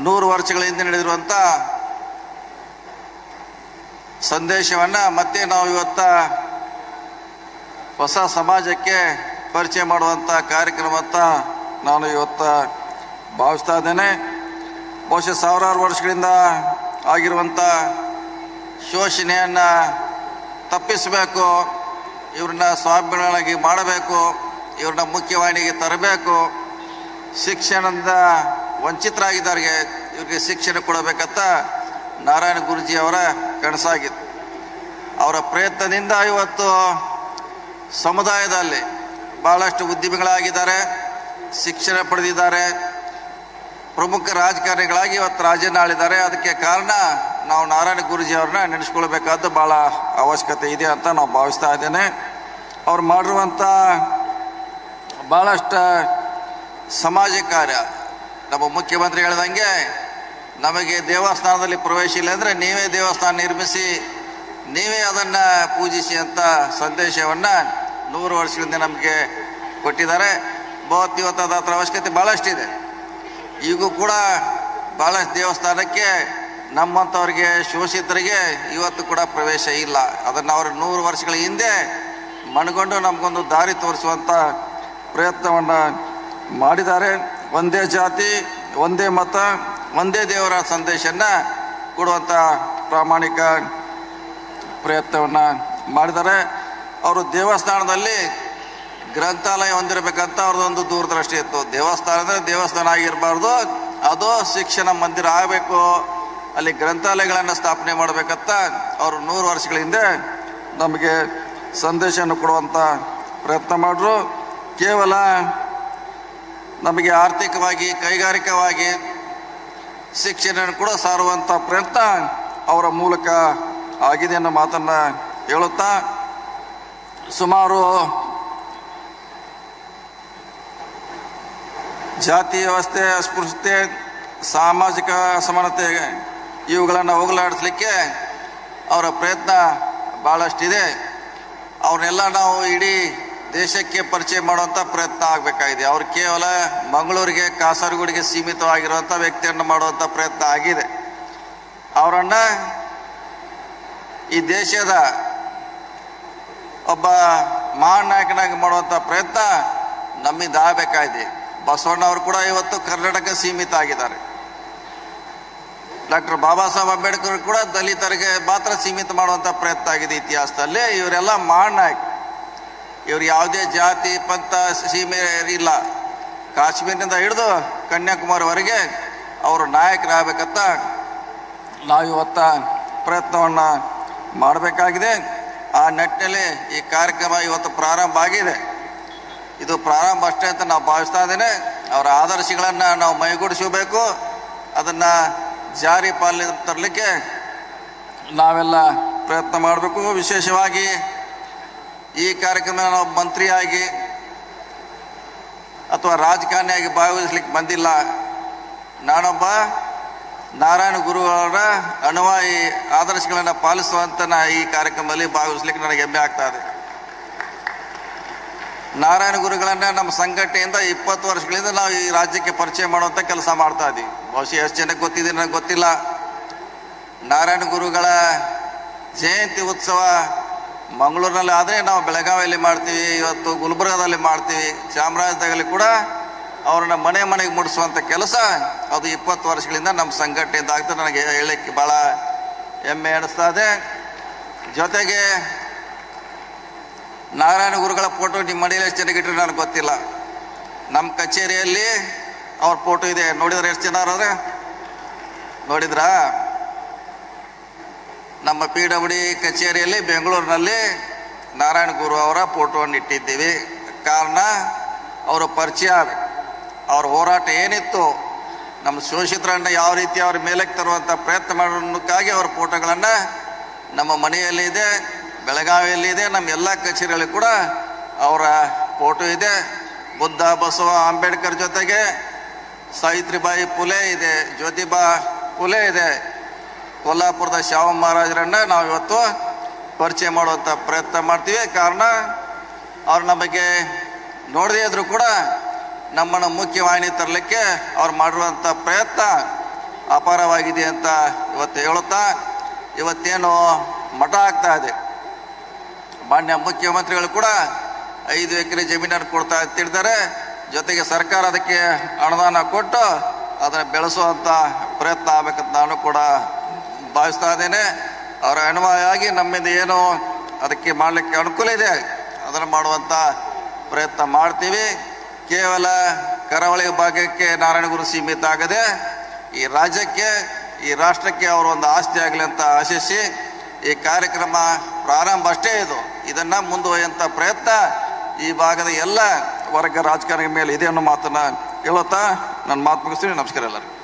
100 ವರ್ಷಗಳ ಹಿಂದೆ ನಡೆದಿರುವಂಥ ಸಂದೇಶವನ್ನು ಮತ್ತೆ ನಾವು ಇವತ್ತ ಹೊಸ ಸಮಾಜಕ್ಕೆ ಪರಿಚಯ ಮಾಡುವಂಥ ಕಾರ್ಯಕ್ರಮ ಅಂತ ನಾನು ಇವತ್ತು ಭಾವಿಸ್ತಾ ಇದ್ದೇನೆ. ಬಹುಶಃ ಸಾವಿರಾರು ವರ್ಷಗಳಿಂದ ಆಗಿರುವಂಥ ಶೋಷಣೆಯನ್ನು ತಪ್ಪಿಸಬೇಕು, ಇವ್ರನ್ನ ಸ್ವಾಭಿಮಾನಿಗಳಾಗಿ ಮಾಡಬೇಕು, ಇವ್ರನ್ನ ಮುಖ್ಯವಾಹಿನಿಗೆ ತರಬೇಕು, ಶಿಕ್ಷಣದಿಂದ ವಂಚಿತರಾಗಿದ್ದವ್ರಿಗೆ ಇವ್ರಿಗೆ ಶಿಕ್ಷಣ ಕೊಡಬೇಕಂತ ನಾರಾಯಣ ಗುರೂಜಿಯವರ ಕನಸಾಗಿತ್ತು. ಅವರ ಪ್ರಯತ್ನದಿಂದ ಇವತ್ತು ಸಮುದಾಯದಲ್ಲಿ ಭಾಳಷ್ಟು ಉದ್ಯಮಿಗಳಾಗಿದ್ದಾರೆ, ಶಿಕ್ಷಣ ಪಡೆದಿದ್ದಾರೆ, ಪ್ರಮುಖ ರಾಜಕಾರಣಿಗಳಾಗಿ ಇವತ್ತು ರಾಜ್ಯನ ಆಳಿದ್ದಾರೆ. ಅದಕ್ಕೆ ಕಾರಣ ನಾವು ನಾರಾಯಣ ಗುರೂಜಿಯವ್ರನ್ನ ನೆನೆಸ್ಕೊಳ್ಬೇಕಾದ್ದು ಭಾಳ ಅವಶ್ಯಕತೆ ಇದೆ ಅಂತ ನಾವು ಭಾವಿಸ್ತಾ ಇದ್ದೇನೆ. ಅವ್ರು ಮಾಡಿರುವಂಥ ಭಾಳಷ್ಟು ಸಮಾಜ ಕಾರ್ಯ, ನಮ್ಮ ಮುಖ್ಯಮಂತ್ರಿ ಹೇಳ್ದಂಗೆ ನಮಗೆ ದೇವಸ್ಥಾನದಲ್ಲಿ ಪ್ರವೇಶ ಇಲ್ಲ ಅಂದರೆ ನೀವೇ ದೇವಸ್ಥಾನ ನಿರ್ಮಿಸಿ ನೀವೇ ಅದನ್ನು ಪೂಜಿಸಿ ಅಂತ ಸಂದೇಶವನ್ನು 100 ವರ್ಷಗಳಿಂದ ನಮಗೆ ಕೊಟ್ಟಿದ್ದಾರೆ. ಇವತ್ತು ಅದರ ಅವಶ್ಯಕತೆ ಭಾಳಷ್ಟಿದೆ. ಈಗೂ ಕೂಡ ಭಾಳಷ್ಟು ದೇವಸ್ಥಾನಕ್ಕೆ ನಮ್ಮಂಥವ್ರಿಗೆ ಶೋಷಿತರಿಗೆ ಇವತ್ತು ಕೂಡ ಪ್ರವೇಶ ಇಲ್ಲ. ಅದನ್ನು ಅವರು 100 ವರ್ಷಗಳ ಹಿಂದೆ ಮನಗೊಂಡು ನಮಗೊಂದು ದಾರಿ ತೋರಿಸುವಂಥ ಪ್ರಯತ್ನವನ್ನು ಮಾಡಿದ್ದಾರೆ. ಒಂದೇ ಜಾತಿ, ಒಂದೇ ಮತ, ಒಂದೇ ದೇವರ ಸಂದೇಶವನ್ನು ಕೊಡುವಂಥ ಪ್ರಾಮಾಣಿಕ ಪ್ರಯತ್ನವನ್ನು ಮಾಡಿದ್ದಾರೆ. ಅವರು ದೇವಸ್ಥಾನದಲ್ಲಿ ಗ್ರಂಥಾಲಯ ಹೊಂದಿರಬೇಕಂತ ಅವ್ರದ್ದೊಂದು ದೂರದೃಷ್ಟಿ ಇತ್ತು. ದೇವಸ್ಥಾನ ಅಂದರೆ ದೇವಸ್ಥಾನ ಆಗಿರಬಾರ್ದು, ಅದು ಶಿಕ್ಷಣ ಮಂದಿರ ಆಗಬೇಕು, ಅಲ್ಲಿ ಗ್ರಂಥಾಲಯಗಳನ್ನು ಸ್ಥಾಪನೆ ಮಾಡಬೇಕಂತ ಅವರು 100 ವರ್ಷಗಳ ಹಿಂದೆ ನಮಗೆ ಸಂದೇಶವನ್ನು ಕೊಡುವಂಥ ಪ್ರಯತ್ನ ಮಾಡಿದ್ರು. ಕೇವಲ ನಮಗೆ ಆರ್ಥಿಕವಾಗಿ ಕೈಗಾರಿಕವಾಗಿ ಶಿಕ್ಷಣ ಕೂಡ ಸಾರುವಂಥ ಪ್ರಯತ್ನ ಅವರ ಮೂಲಕ ಆಗಿದೆ ಅನ್ನೋ ಮಾತನ್ನು ಹೇಳುತ್ತಾ, ಸುಮಾರು ಜಾತಿ ವ್ಯವಸ್ಥೆ, ಅಸ್ಪೃಶ್ಯತೆ, ಸಾಮಾಜಿಕ ಅಸಮಾನತೆ ಇವುಗಳನ್ನು ಹೋಗಲಾಡಿಸ್ಲಿಕ್ಕೆ ಅವರ ಪ್ರಯತ್ನ ಭಾಳಷ್ಟಿದೆ. ಅವ್ರನ್ನೆಲ್ಲ ನಾವು ಇಡೀ ದೇಶಕ್ಕೆ ಪರಿಚಯ ಮಾಡುವಂಥ ಪ್ರಯತ್ನ ಆಗಬೇಕಾಗಿದೆ. ಅವ್ರು ಕೇವಲ ಮಂಗಳೂರಿಗೆ, ಕಾಸರಗೋಡಿಗೆ ಸೀಮಿತವಾಗಿರುವಂಥ ವ್ಯಕ್ತಿಯನ್ನು ಮಾಡುವಂಥ ಪ್ರಯತ್ನ ಆಗಿದೆ. ಅವರನ್ನು ಈ ದೇಶದ ಒಬ್ಬ ಮಹಾನ್ ನಾಯಕನಾಗಿ ಮಾಡುವಂಥ ಪ್ರಯತ್ನ ನಮ್ಮಿಂದ ಆಗಬೇಕಾಗಿದೆ. ಬಸವಣ್ಣವರು ಕೂಡ ಇವತ್ತು ಕರ್ನಾಟಕ ಸೀಮಿತ ಆಗಿದ್ದಾರೆ. ಡಾಕ್ಟರ್ ಬಾಬಾ ಸಾಹೇಬ್ ಅಂಬೇಡ್ಕರ್ ಕೂಡ ದಲಿತರಿಗೆ ಮಾತ್ರ ಸೀಮಿತ ಮಾಡುವಂಥ ಪ್ರಯತ್ನ ಆಗಿದೆ ಇತಿಹಾಸದಲ್ಲಿ. ಇವರೆಲ್ಲ ಮಹಾನ್ ನಾಯಕ. ಇವರು ಯಾವುದೇ ಜಾತಿ ಪಂಥ ಸೀಮೆ ಇಲ್ಲ. ಕಾಶ್ಮೀರದಿಂದ ಹಿಡಿದು ಕನ್ಯಾಕುಮಾರಿವರೆಗೆ ಅವರು ನಾಯಕರಾಗಬೇಕಂತ ನಾವು ಇವತ್ತು ಪ್ರಯತ್ನವನ್ನು ಮಾಡಬೇಕಾಗಿದೆ. ಆ ನಿಟ್ಟಿನಲ್ಲಿ ಈ ಕಾರ್ಯಕ್ರಮ ಇವತ್ತು ಪ್ರಾರಂಭ ಆಗಿದೆ. ಇದು ಪ್ರಾರಂಭ ಅಷ್ಟೇ ಅಂತ ನಾವು ಭಾವಿಸ್ತಾ ಇದ್ದೇನೆ. ಅವರ ಆದರ್ಶಗಳನ್ನು ನಾವು ಮೈಗೂಡಿಸಬೇಕು, ಅದನ್ನು ಜಾರಿ ಪಾಲನೆ ತರಲಿಕ್ಕೆ ನಾವೆಲ್ಲ ಪ್ರಯತ್ನ ಮಾಡಬೇಕು. ವಿಶೇಷವಾಗಿ ಈ ಕಾರ್ಯಕ್ರಮ ನಾವು ಮಂತ್ರಿಯಾಗಿ ಅಥವಾ ರಾಜಕಾರಣಿಯಾಗಿ ಭಾಗವಹಿಸ್ಲಿಕ್ಕೆ ಬಂದಿಲ್ಲ. ನಾನೊಬ್ಬ ನಾರಾಯಣ ಗುರುಗಳ ಅನುಯಾಯಿ, ಆದರ್ಶಗಳನ್ನು ಪಾಲಿಸುವಂಥ ಈ ಕಾರ್ಯಕ್ರಮದಲ್ಲಿ ಭಾಗವಹಿಸ್ಲಿಕ್ಕೆ ನನಗೆ ಹೆಮ್ಮೆ ಆಗ್ತಾ ಇದೆ. ನಾರಾಯಣ ಗುರುಗಳನ್ನು ನಮ್ಮ ಸಂಘಟನೆಯಿಂದ 20 ವರ್ಷಗಳಿಂದ ನಾವು ಈ ರಾಜ್ಯಕ್ಕೆ ಪರಿಚಯ ಮಾಡುವಂಥ ಕೆಲಸ ಮಾಡ್ತಾ ಇದ್ದೀವಿ. ಬಹುಶಃ ಎಷ್ಟು ಜನಕ್ಕೆ ಗೊತ್ತಿದೆ ನನಗೆ ಗೊತ್ತಿಲ್ಲ. ನಾರಾಯಣ ಗುರುಗಳ ಜಯಂತಿ ಉತ್ಸವ ಮಂಗಳೂರಿನಲ್ಲಿ ಆದರೆ ನಾವು ಬೆಳಗಾವಿಯಲ್ಲಿ ಮಾಡ್ತೀವಿ, ಇವತ್ತು ಗುಲ್ಬರ್ಗಾದಲ್ಲಿ ಮಾಡ್ತೀವಿ, ಚಾಮರಾಜನಗರದಲ್ಲಿ ಕೂಡ ಅವ್ರನ್ನ ಮನೆ ಮನೆಗೆ ಮುಡಿಸುವಂಥ ಕೆಲಸ ಅದು 20 ವರ್ಷಗಳಿಂದ ನಮ್ಮ ಸಂಘಟನೆಯಿಂದ ಆಗ್ತದೆ. ನನಗೆ ಹೇಳಲಿಕ್ಕೆ ಭಾಳ ಹೆಮ್ಮೆ ಅನಿಸ್ತಾ ಇದೆ. ಜೊತೆಗೆ ನಾರಾಯಣ ಗುರುಗಳ ಫೋಟೋ ನಿಮ್ಮ ಮನೆಯಲ್ಲಿ ಎಷ್ಟು ಜನಕ್ಕೆ ಇಟ್ಟರೆ ನನಗೆ ಗೊತ್ತಿಲ್ಲ. ನಮ್ಮ ಕಚೇರಿಯಲ್ಲಿ ಅವ್ರ ಫೋಟೋ ಇದೆ. ನೋಡಿದ್ರೆ ಎಷ್ಟು ಜನ ಅವ್ರೆ? ನೋಡಿದ್ರಾ? ನಮ್ಮ PWD ಕಚೇರಿಯಲ್ಲಿ ಬೆಂಗಳೂರಿನಲ್ಲಿ ನಾರಾಯಣ ಗುರು ಅವರ ಫೋಟೋವನ್ನು ಇಟ್ಟಿದ್ದೀವಿ. ಕಾರಣ ಅವರ ಪರಿಚಯ, ಅವ್ರ ಹೋರಾಟ ಏನಿತ್ತು, ನಮ್ಮ ಶೋಷಿತರನ್ನು ಯಾವ ರೀತಿ ಅವ್ರ ಮೇಲಕ್ಕೆ ತರುವಂಥ ಪ್ರಯತ್ನ ಮಾಡೋದಕ್ಕಾಗಿ ಅವ್ರ ಫೋಟೋಗಳನ್ನು ನಮ್ಮ ಮನೆಯಲ್ಲಿ ಇದೆ, ಬೆಳಗಾವಿಯಲ್ಲಿ ಇದೆ, ನಮ್ಮ ಎಲ್ಲ ಕಚೇರಿಯಲ್ಲಿ ಕೂಡ ಅವರ ಫೋಟೋ ಇದೆ. ಬುದ್ಧ, ಬಸವ, ಅಂಬೇಡ್ಕರ್ ಜೊತೆಗೆ ಸಾವಿತ್ರಿಬಾಯಿ ಫುಲೆ ಇದೆ, ಜ್ಯೋತಿಬಾ ಫುಲೆ ಇದೆ. ಕೊಲ್ಲಾಪುರದ ಶಾವ ಮಹಾರಾಜರನ್ನು ನಾವು ಇವತ್ತು ಪರಿಚಯ ಮಾಡುವಂಥ ಪ್ರಯತ್ನ ಮಾಡ್ತೀವಿ. ಕಾರಣ ಅವ್ರು ನಮಗೆ ನೋಡದೇ ಇದ್ರೂ ಕೂಡ ನಮ್ಮನ್ನು ಮುಖ್ಯವಾಹಿನಿ ತರಲಿಕ್ಕೆ ಅವ್ರು ಮಾಡಿರುವಂಥ ಪ್ರಯತ್ನ ಅಪಾರವಾಗಿದೆ ಅಂತ ಇವತ್ತು ಹೇಳುತ್ತಾ, ಇವತ್ತೇನು ಮಠ ಆಗ್ತಾ ಇದೆ, ಮಾನ್ಯ ಮುಖ್ಯಮಂತ್ರಿಗಳು ಕೂಡ 5 ಎಕರೆ ಜಮೀನನ್ನು ಕೊಡ್ತಾ ಅಂತಿದ್ದಾರೆ. ಜೊತೆಗೆ ಸರ್ಕಾರ ಅದಕ್ಕೆ ಅನುದಾನ ಕೊಟ್ಟು ಅದನ್ನು ಬೆಳೆಸುವಂಥ ಪ್ರಯತ್ನ ಆಗಬೇಕಂತ ನಾನು ಕೂಡ ಭಾವಿಸ್ತಾ ಇದ್ದೇನೆ. ಅವರ ಅನ್ವಯವಾಗಿ ನಮ್ಮಿಂದ ಏನು ಅದಕ್ಕೆ ಮಾಡಲಿಕ್ಕೆ ಅನುಕೂಲ ಇದೆ ಅದನ್ನು ಮಾಡುವಂಥ ಪ್ರಯತ್ನ ಮಾಡ್ತೀವಿ. ಕೇವಲ ಕರಾವಳಿ ಭಾಗಕ್ಕೆ ನಾರಾಯಣಗುರು ಸೀಮಿತ ಆಗದೆ ಈ ರಾಜ್ಯಕ್ಕೆ, ಈ ರಾಷ್ಟ್ರಕ್ಕೆ ಅವರು ಒಂದು ಆಸ್ತಿ ಆಗಲಿ ಅಂತ ಆಶಿಸಿ ಈ ಕಾರ್ಯಕ್ರಮ ಪ್ರಾರಂಭ ಅಷ್ಟೇ ಇದು. ಇದನ್ನು ಮುಂದುವರಿಯುವಂಥ ಪ್ರಯತ್ನ ಈ ಭಾಗದ ಎಲ್ಲ ವರ್ಗ ರಾಜಕಾರಣಿಗಳ ಮೇಲೆ ಇದೆ ಅನ್ನೋ ಮಾತನ್ನು ಹೇಳುತ್ತಾ ನನ್ನ ಮಾತು ಮುಗಿಸ್ತೀನಿ. ನಮಸ್ಕಾರ ಎಲ್ಲರಿಗೂ.